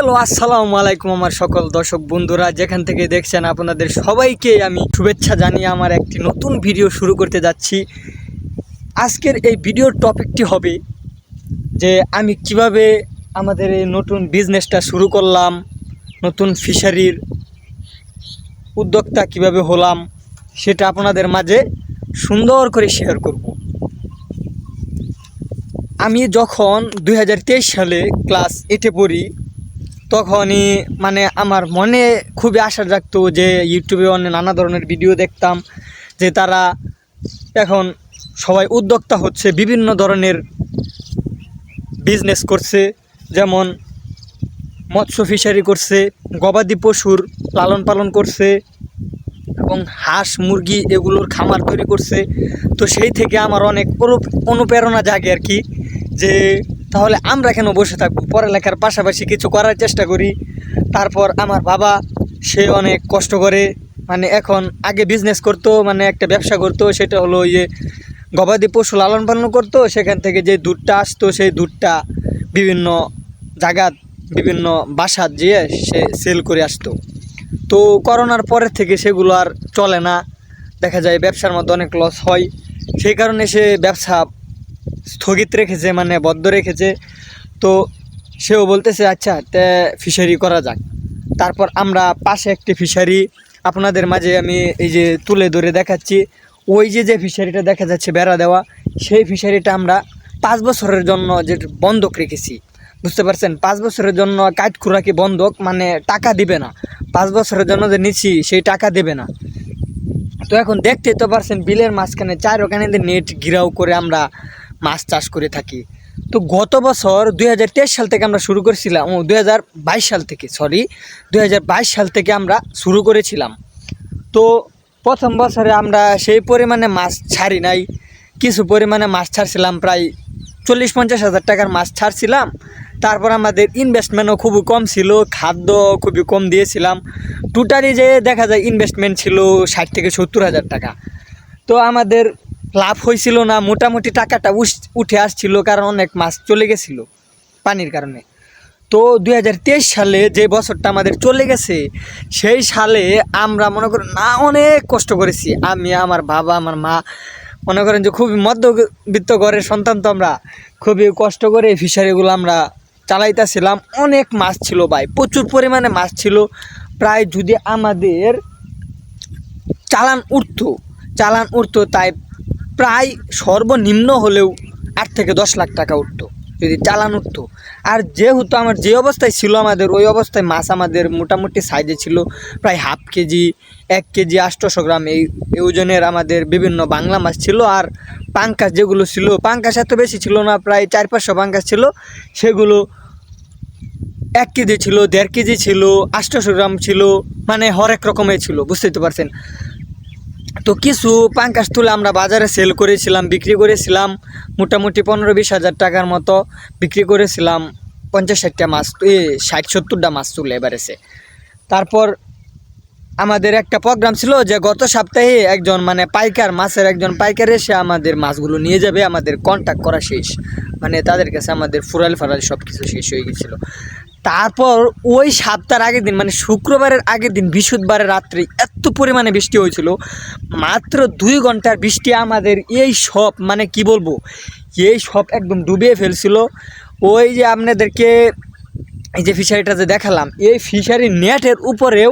Hello, আসসালামু আলাইকুম আমার সকল দর্শক বন্ধুরা, যেখান থেকে দেখছেন আপনাদের সবাইকে আমি শুভেচ্ছা জানিয়ে আমার একটি নতুন ভিডিও শুরু করতে যাচ্ছি। আজকের এই ভিডিওর টপিকটি হবে যে আমি কিভাবে আমাদের এই নতুন বিজনেসটা শুরু করলাম, নতুন ফিশারির উদ্যোক্তা কিভাবে হলাম, সেটা আপনাদের মাঝে সুন্দর করে শেয়ার করব। আমি যখন 2023 সালে ক্লাস 8-এ পড়ি, তখনই আমার মনে খুবই আশা জাগতো যে ইউটিউবে অনেক নানা ধরনের ভিডিও দেখতাম যে তারা এখন সবাই উদ্যোক্তা হচ্ছে, বিভিন্ন ধরনের বিজনেস করছে, যেমন মৎস্য ফিশারি করছে, গবাদি পশুর লালন পালন করছে এবং হাঁস মুরগি এগুলোর খামার তৈরি করছে। তো সেই থেকে আমার অনেক অনুপ্রেরণা জাগে আর কি, যে তাহলে আমরা কেন বসে থাকবো, পড়ালেখার পাশাপাশি কিছু করার চেষ্টা করি। তারপর আমার বাবা, সে অনেক কষ্ট করে এখন আগে বিজনেস করতো, একটা ব্যবসা করতো, সেটা হলো ওই যে গবাদি পশু লালন পালন করতো। সেখান থেকে যে দুধটা আসতো, সেই দুধটা বিভিন্ন জায়গাত বিভিন্ন বাসাত যেয়ে সে সেল করে আসতো। তো করোনার পরের থেকে সেগুলো আর চলে না, দেখা যায় ব্যবসার মধ্যে অনেক লস হয়। সেই কারণে সে ব্যবসা স্থগিত রেখেছে, বদ্ধ রেখেছে। তো সেও বলতেছে আচ্ছা তে ফিশারি করা যাক। তারপর আমরা পাশে একটি ফিশারি আপনাদের মাঝে আমি এই যে তুলে ধরে দেখাচ্ছি। ওই যে ফিশারিটা দেখা যাচ্ছে বেড়া দেওয়া, সেই ফিশারিটা আমরা 5 বছরের জন্য যে বন্ধক রেখেছি, বুঝতে পারছেন? 5 বছরের জন্য কাঠ খুরাকি বন্ধক, টাকা দিবে না। 5 বছরের জন্য যে নিচ্ছি সেই টাকা দেবে না। তো এখন দেখতেই তো পারছেন, বিলের মাঝখানে চারোখানে নেট ঘিরাও করে আমরা মাছ চাষ করে থাকি। তো গত বছর 2023 সাল থেকে আমরা শুরু করেছিলাম, 2022 সাল থেকে 2022 সাল থেকে আমরা শুরু করেছিলাম। তো প্রথম বছরে আমরা সেই পরিমাণে মাছ ছাড়ি নাই, কিছু পরিমাণে মাছ ছাড়ছিলাম, প্রায় 40-50 হাজার টাকার মাছ ছাড়ছিলাম। তারপর আমাদের ইনভেস্টমেন্টও খুবই কম ছিল, খাদ্য খুবই কম দিয়েছিলাম। টোটালি যে দেখা যায় ইনভেস্টমেন্ট ছিল 60-70 হাজার টাকা। তো আমাদের লাভ হয়েছিল না, মোটামুটি টাকাটা উঠে আসছিল, কারণ অনেক মাছ চলে গেছিলো পানির কারণে। তো 2023 সালে যে বছরটা আমাদের চলে গেছে, সেই সালে আমরা মনে করেন না অনেক কষ্ট করেছি। আমি, আমার বাবা, আমার মা, মনে করেন যে খুবই মধ্যবিত্ত ঘরের সন্তান, তো আমরা খুবই কষ্ট করে ফিশারিগুলো আমরা চালাইতেছিলাম। অনেক মাছ ছিল ভাই, প্রচুর পরিমাণে মাছ ছিল। প্রায় যদি আমাদের চালান উঠতো তাই প্রায় সর্বনিম্ন হলেও 8 থেকে 10 লাখ টাকা উঠতো যদি চালান উঠতো। আর যেহেতু আমার যে অবস্থায় ছিল, আমাদের ওই অবস্থায় মাছ আমাদের মোটামুটি সাইজে ছিল, প্রায় হাফ কেজি 1 কেজি 800 গ্রাম এই ওজনের আমাদের বিভিন্ন বাংলা মাছ ছিল। আর পাঙ্কাশ যেগুলো ছিল, পাঙ্কাশ এত বেশি ছিল না, প্রায় 400-500 পাঙ্কাশ ছিল। সেগুলো 1 কেজি ছিল, 1.5 কেজি ছিল, 800 গ্রাম ছিল, হরেক রকমের ছিল, বুঝতেই তো পারছেন। তো কিছু পাঙ্কাশ তুলে আমরা বাজারে সেল করেছিলাম, বিক্রি করেছিলাম মোটামুটি 15-20 হাজার টাকার মতো বিক্রি করেছিলাম। 50-60টা মাছ, 60-70টা মাছ তুলে এবারেছে। তারপর আমাদের একটা প্রোগ্রাম ছিল যে গত সপ্তাহে একজন পাইকার, মাছের একজন পাইকার এসে আমাদের মাছগুলো নিয়ে যাবে। আমাদের কন্ট্যাক্ট করা শেষ, তাদের কাছে আমাদের ফুরাল সব কিছু শেষ হয়ে গেছিলো। তারপর ওই সপ্তাহের আগের দিন, শুক্রবারের আগের দিন, বৃহস্পতিবারের রাত্রে এত পরিমাণে বৃষ্টি হয়েছিল, মাত্র 2 ঘন্টার বৃষ্টি আমাদের এই সব কি বলবো, এই সব একদম ডুবিয়ে ফেলছিল। ওই যে আপনাদেরকে এই যে ফিশারিটা যে দেখালাম, এই ফিশারি নেটের উপরেও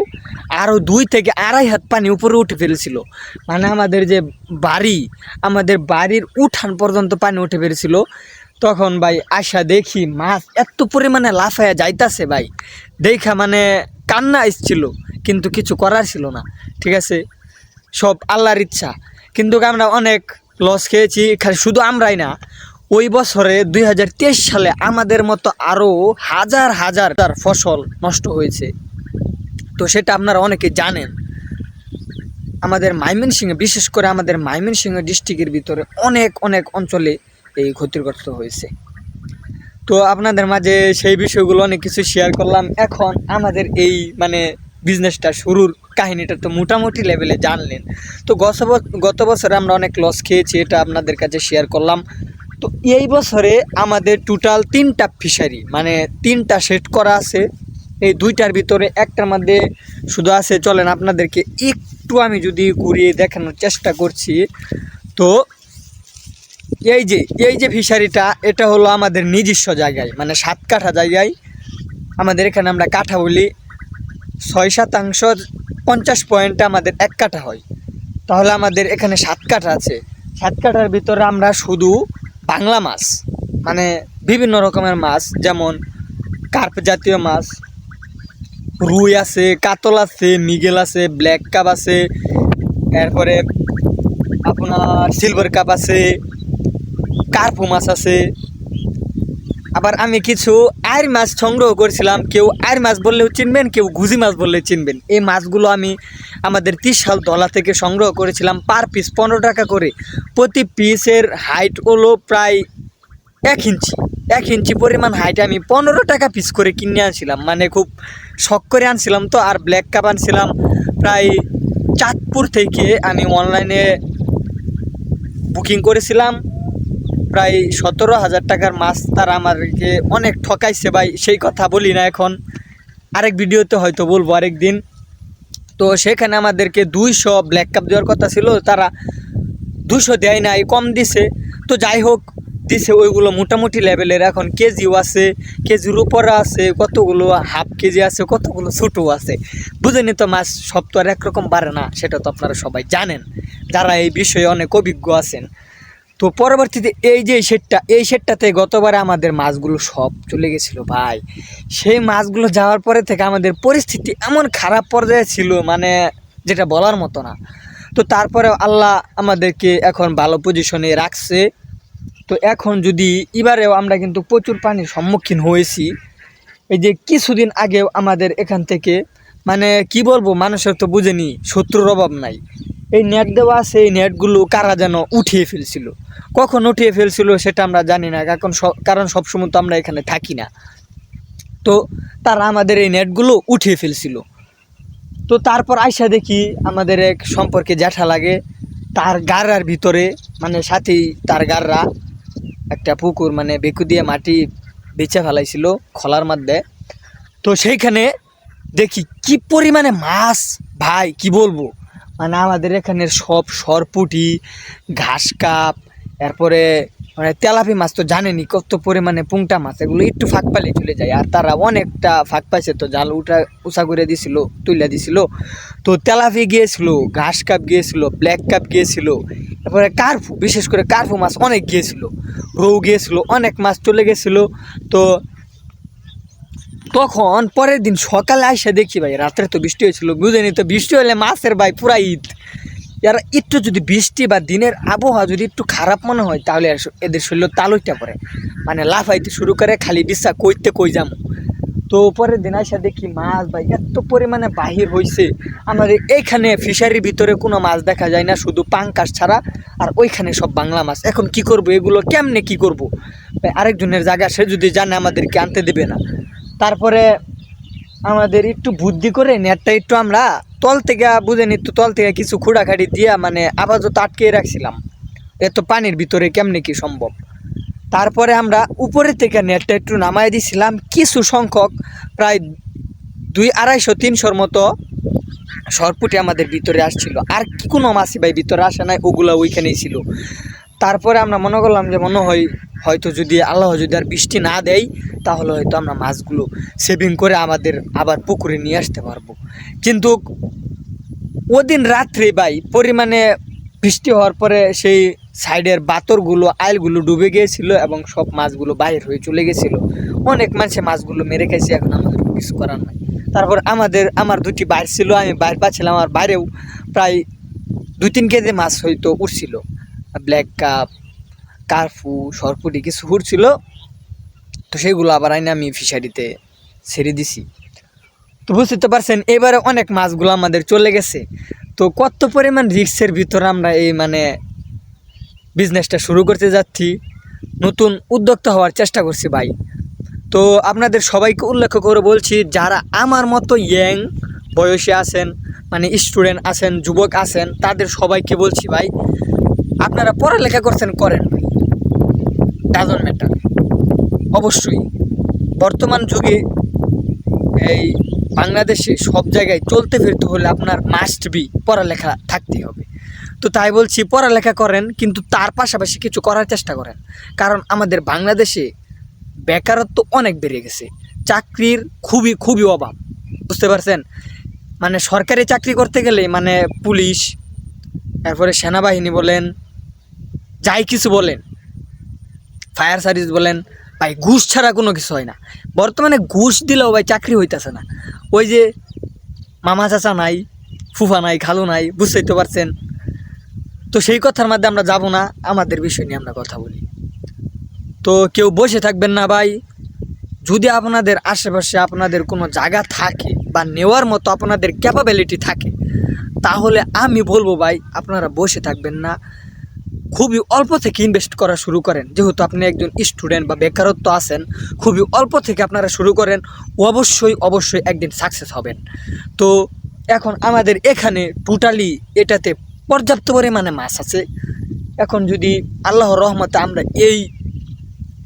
আরও 2 থেকে আড়াই হাত পানি উপরে উঠে ফেলছিল। আমাদের যে বাড়ি, আমাদের বাড়ির উঠান পর্যন্ত পানি উঠে ফেলছিল। তখন ভাই আশা দেখি মাছ এত পরিমাণে লাফায়া যাইতাছে ভাই, দেখা কান্না এসছিল, কিন্তু কিছু করার ছিল না। ঠিক আছে, সব আল্লাহর ইচ্ছা। কিন্তু আমরা অনেক লস খেয়েছি, শুধু আমরাই না, ওই বছরে 2023 সালে আমাদের মতো আরও হাজার হাজার ফসল নষ্ট হয়েছে। তো সেটা আপনারা অনেকে জানেন। আমাদের ময়মনসিংহে, বিশেষ করে আমাদের ময়মনসিংহ ডিস্ট্রিক্টের ভিতরে অনেক অনেক অঞ্চলে এই ক্ষতিগ্রস্ত হয়েছে। তো আপনাদের মাঝে সেই বিষয়গুলো অনেক কিছু শেয়ার করলাম। এখন আমাদের এই বিজনেসটা শুরুর কাহিনীটা তো মোটামুটি লেভেলে জানলেন। তো গত বছরে আমরা অনেক লস খেয়েছি, এটা আপনাদের কাছে শেয়ার করলাম। তো এই বছরে আমাদের টোটাল 3টা ফিশারি, 3টা সেট করা আছে। এই দুইটার ভিতরে একটার মধ্যে শুধু আছে, চলেন আপনাদেরকে একটু আমি যদি ঘুরিয়ে দেখানোর চেষ্টা করছি। তো এই যে ফিশারিটা, এটা হলো আমাদের নিজস্ব জায়গায়, মানে 7 কাঠা জায়গায়। আমাদের এখানে আমরা কাঠা বলি, 6 শতাংশ 50 পয়েন্টে আমাদের 1 কাঠা হয়। তাহলে আমাদের এখানে 7 কাঠা আছে। 7 কাঠার ভিতরে আমরা শুধু বাংলা মাছ, মানে বিভিন্ন রকমের মাছ, যেমন কার্প জাতীয় মাছ, রুই আছে, কাতল আছে, মিগেল আছে, ব্ল্যাক কাপ আছে, এরপরে আপনার সিলভার কাপ আছে, কার্পু মাছ আছে। আবার আমি কিছু আইর মাছ সংগ্রহ করেছিলাম। কেউ আইর মাছ বললেও চিনবেন, কেউ গুজি মাছ বললে চিনবেন। এই মাছগুলো আমি আমাদের 30 সাল ধলা থেকে সংগ্রহ করেছিলাম, পার পিস 15 টাকা করে। প্রতি পিসের হাইট হলো প্রায় 1 ইঞ্চি পরিমাণ হাইট। আমি 15 টাকা পিস করে কিনে আনছিলাম, মানে খুব শখ করে আনছিলাম। তো আর ব্ল্যাক কাপ আনছিলাম প্রায় চাঁদপুর থেকে, আমি অনলাইনে বুকিং করেছিলাম প্রায় 17,000 টাকার মাছ। তারা আমাদেরকে অনেক ঠকাইছে ভাই, সেই কথা বলি না এখন, আরেক ভিডিওতে হয়তো বলবো আরেক দিন। তো সেখানে আমাদেরকে 200 ব্ল্যাক কাপ দেওয়ার কথা ছিল, তারা 200 দেয় নাই, কম দিছে। তো যাই হোক, দিছে ওইগুলো মোটামুটি লেভেলের। এখন কেজিও আছে, কেজির উপরে আছে, কতগুলো হাফ কেজি আছে, কতগুলো ছোটো আছে। বুঝেনি তো, মাছ সব তো আর একরকম বাড়ে না, সেটা তো আপনারা সবাই জানেন যারা এই বিষয়ে অনেক অভিজ্ঞ আছেন। তো পরবর্তীতে এই সেটটাতে গতবারে আমাদের মাছগুলো সব চলে গেছিলো ভাই। সেই মাছগুলো যাওয়ার পরে থেকে আমাদের পরিস্থিতি এমন খারাপ পর্যায়ে ছিল, মানে যেটা বলার মতো না। তো তারপরে আল্লাহ আমাদেরকে এখন ভালো পজিশনে রাখছে। তো এখন যদি এবারেও আমরা কিন্তু প্রচুর পানির সম্মুখীন হয়েছি। এই যে কিছুদিন আগেও আমাদের এখান থেকে, মানে কি বলবো, মানুষের তো বুঝেনি শত্রুর অভাব নাই। এই নেট দেওয়া আছে, এই নেটগুলো কারা যেন উঠিয়ে ফেলছিল। কখন উঠিয়ে ফেলছিল সেটা আমরা জানি না, কারণ সবসময় তো আমরা এখানে থাকি না। তো তারা আমাদের এই নেটগুলো উঠিয়ে ফেলছিল। তো তারপর আইসা দেখি আমাদের এক সম্পর্কে জ্যাঠা লাগে, তার গাড়ার ভিতরে, মানে সাথেই তার গাড়রা একটা পুকুর, মানে বেকু দিয়ে মাটি বেচে ফেলাইছিল খলার মধ্যে। তো সেইখানে দেখি কি পরিমাণে মাছ ভাই, কি বলবো, মানে আমাদের এখানের সব সরপুটি, ঘাস কাপ, এরপরে মানে তেলাপি মাছ তো জানেনি কত পরিমাণে, পুংটা মাছ, এগুলো একটু ফাঁক পালে চলে যায়। আর তারা অনেকটা ফাঁক পাইছে, তো জাল উঁচা করে দিছিল, তুলে দিছিল। তো তেলাপি গিয়েছিল, ঘাস কাপ গিয়েছিল, ব্ল্যাক কাপ গিয়েছিল, এরপরে কার্পু, বিশেষ করে কার্পু মাছ অনেক গিয়েছিল, রৌ গিয়েছিল, অনেক মাছ চলে গেছিলো। তো তখন পরের দিন সকালে আইসা দেখি ভাই, রাত্রে তো বৃষ্টি হয়েছিল, বুঝেনি তো, বৃষ্টি হলে মাছের ভাই পুরা ঈদ। এরা একটু যদি বৃষ্টি বা দিনের আবহাওয়া যদি একটু খারাপ মনে হয়, তাহলে এদের শরীর তালুইটা পড়ে, মানে লাফাইতে শুরু করে, খালি বিশ্বাস কই যাম। তো পরের দিন আইসা দেখি মাছ ভাই এত পরিমাণে বাহির হয়েছে। আমাদের এইখানে ফিশারির ভিতরে কোনো মাছ দেখা যায় না, শুধু পাঙ্কাশ ছাড়া, আর ওইখানে সব বাংলা মাছ। এখন কি করব, এগুলো কেমনে কি করব ভাই? আরেকজনের জায়গা, সে যদি জানে আমাদেরকে আনতে দেবে না। তারপরে আমাদের একটু বুদ্ধি করে নেটটা একটু আমরা তল থেকে, বুঝেনি তো, তল থেকে কিছু খুঁড়াখাড়ি দিয়া, মানে আপাতত আটকে রাখছিলাম, এত পানির ভিতরে কেমনে কি সম্ভব। তারপরে আমরা উপরে থেকে নেটটা একটু নামাই দিছিলাম, কিছু সংখ্যক প্রায় 200-250-300 মতো সরপুটি আমাদের ভিতরে আসছিল। আর কি কোনো মাছই ভাই ভিতরে আসে নাই, ওগুলো ওইখানেই ছিল। তারপরে আমরা মনে করলাম যে হয়তো যদি আল্লাহ যদি আর বৃষ্টি না দেয়, তাহলে হয়তো আমরা মাছগুলো সেভিং করে আমাদের আবার পুকুরে নিয়ে আসতে পারবো। কিন্তু ওদিন রাত্রে ভাই পরিমাণে বৃষ্টি হওয়ার পরে সেই সাইডের বাতরগুলো, আইলগুলো ডুবে গিয়েছিল এবং সব মাছগুলো বাইরে হয়ে চলে গেছিলো। অনেক মানুষে মাছগুলো মেরে খাইছে, এখন আমাদের কিছু করার নাই। তারপর আমার 2টি বাইর ছিল, আমি বাইর পাচ্ছিলাম, আমার বাইরেও প্রায় 2-3 কেজি মাছ হয়তো উঠছিল, ব্ল্যাক কাপ, কার্পু, সরপুটি কিছু উঠছিল। তো সেইগুলো আবার আইনে আমি ফিশারিতে ছেড়ে দিছি। তো বুঝতে পারছেন, এবারে অনেক মাছগুলো আমাদের চলে গেছে। তো কত পরিমাণ রিস্কের ভিতরে আমরা এই মানে বিজনেসটা শুরু করতে যাচ্ছি, নতুন উদ্যোক্তা হওয়ার চেষ্টা করছি ভাই। তো আপনাদের সবাইকে উল্লেখ করে বলছি, যারা আমার মতো ইয়াং বয়সে আছেন, মানে স্টুডেন্ট আছেন, যুবক আছেন, তাদের সবাইকে বলছি ভাই, আপনারা পড়ালেখা করছেন, করেন ভাই, ডাজন্ট ম্যাটার। অবশ্যই বর্তমান যুগে এই বাংলাদেশে সব জায়গায় চলতে ফিরতে হলে আপনার মাস্ট বি পড়ালেখা থাকতেই হবে। তো তাই বলছি পড়ালেখা করেন, কিন্তু তার পাশাপাশি কিছু করার চেষ্টা করেন। কারণ আমাদের বাংলাদেশে বেকারত্ব অনেক বেড়ে গেছে, চাকরির খুবই খুবই অভাব, বুঝতে পারছেন? মানে সরকারি চাকরি করতে গেলে মানে পুলিশ, তারপরে সেনাবাহিনী বলেন, যাই কিছু বলেন, ফায়ার সার্ভিস বলেন, ভাই ঘুষ ছাড়া কোনো কিছু হয় না। বর্তমানে ঘুষ দিলেও ভাই চাকরি হইতেছে না। ওই যে মামা চাচা নাই, ফুফা নাই, খালু নাই, বুঝতেই তো পারছেন। তো সেই কথার মধ্যে আমরা যাব না, আমাদের বিষয় নিয়ে আমরা কথা বলি। তো কেউ বসে থাকবেন না ভাই। যদি আপনাদের আশেপাশে আপনাদের কোনো জায়গা থাকে বা নেওয়ার মতো আপনাদের ক্যাপাবিলিটি থাকে, তাহলে আমি বলবো ভাই আপনারা বসে থাকবেন না, খুবই অল্প থেকে ইনভেস্ট করা শুরু করেন। যেহেতু আপনি একজন স্টুডেন্ট বা বেকারত্ব আছেন, খুবই অল্প থেকে আপনারা শুরু করেন, অবশ্যই অবশ্যই একদিন সাকসেস হবেন। তো এখন আমাদের এখানে টোটালি এটাতে পর্যাপ্ত পরিমাণে মাছ আছে। এখন যদি আল্লাহর রহমতে আমরা এই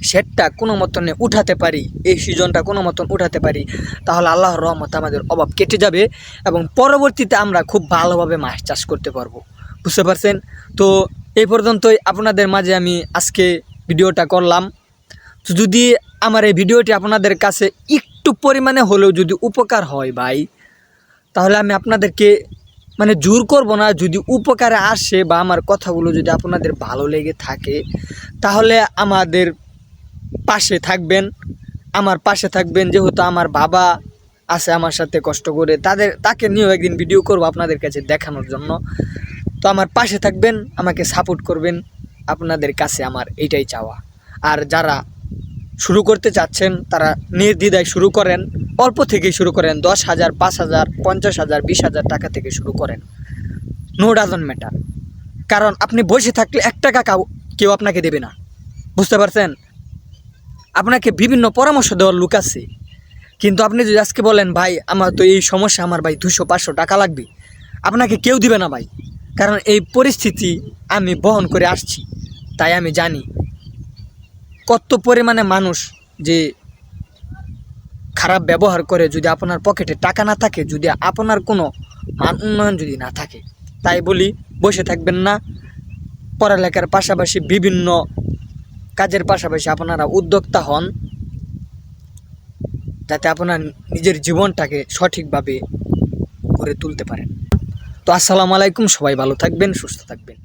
শেডটা কোনো মতনে উঠাতে পারি, এই সিজনটা কোনো মতন উঠাতে পারি, তাহলে আল্লাহর রহমতে আমাদের অভাব কেটে যাবে এবং পরবর্তীতে আমরা খুব ভালোভাবে মাছ চাষ করতে পারবো, বুঝতে পারছেন? তো এই পর্যন্তই আপনাদের মাঝে আমি আজকে ভিডিওটা করলাম। তো যদি আমার এই ভিডিওটি আপনাদের কাছে একটু পরিমাণে হলেও যদি উপকার হয় ভাই, তাহলে আমি আপনাদেরকে মানে জোর করব না। যদি উপকারে আসে বা আমার কথাগুলো যদি আপনাদের ভালো লেগে থাকে, তাহলে আমাদের পাশে থাকবেন, আমার পাশে থাকবেন। যেহেতু আমার বাবা আছে আমার সাথে কষ্ট করে, তাকে নিয়েও একদিন ভিডিও করব আপনাদের কাছে দেখানোর জন্য। তো আমার পাশে থাকবেন, আমাকে সাপোর্ট করবেন, আপনাদের কাছে আমার এইটাই চাওয়া। আর যারা শুরু করতে চাচ্ছেন তারা নির্দ্বিধায় শুরু করেন, অল্প থেকেই শুরু করেন। 10,000, 5,000, 50,000, 20,000 টাকা থেকে শুরু করেন, নো ডাজন্ট ম্যাটার। কারণ আপনি বসে থাকলে 1 টাকা কেউ আপনাকে দেবে না, বুঝতে পারছেন? আপনাকে বিভিন্ন পরামর্শ দেওয়ার লোক আছে, কিন্তু আপনি যদি আজকে বলেন ভাই আমার তো এই সমস্যা, আমার ভাই 200-500 টাকা লাগবে, আপনাকে কেউ দিবে না ভাই। কারণ এই পরিস্থিতি আমি বহন করে আসছি, তাই আমি জানি কত পরিমাণে মানুষ যে খারাপ ব্যবহার করে। যদি আপনার পকেটে টাকা না থাকে, যদি আপনার কোনো মান উন্নয়ন যদি না থাকে, তাই বলি বসে থাকবেন না। পড়ালেখার পাশাপাশি বিভিন্ন কাজের পাশাপাশি আপনারা উদ্যোক্তা হন, যাতে আপনার নিজের জীবনটাকে সঠিকভাবে গড়ে তুলতে পারেন। তো আসসালামু আলাইকুম, সবাই ভালো থাকবেন, সুস্থ থাকবেন।